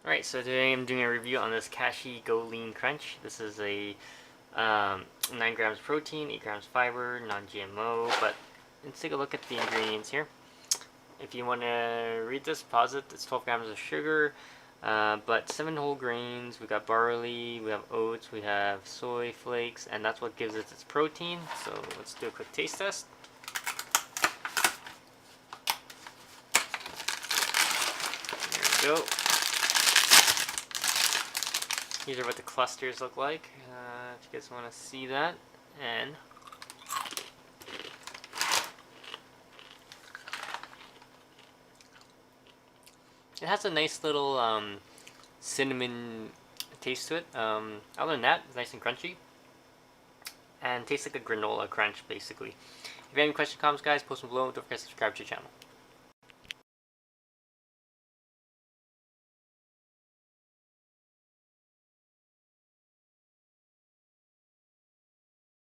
Alright, so today I'm doing a review on this Kashi Go Lean Crunch. This is a 9 grams protein, 8 grams fiber, non-GMO, but let's take a look at the ingredients here. If you want to read this, pause it. It's 12 grams of sugar, but 7 whole grains. We got barley, we have oats, we have soy flakes, and that's what gives it its protein. So let's do a quick taste test. There we go. These are what the clusters look like, if you guys want to see that. And it has a nice little cinnamon taste to it. Other than that, it's nice and crunchy. And tastes like a granola crunch, basically. If you have any questions, comments, guys, post them below. Don't forget to subscribe to the channel.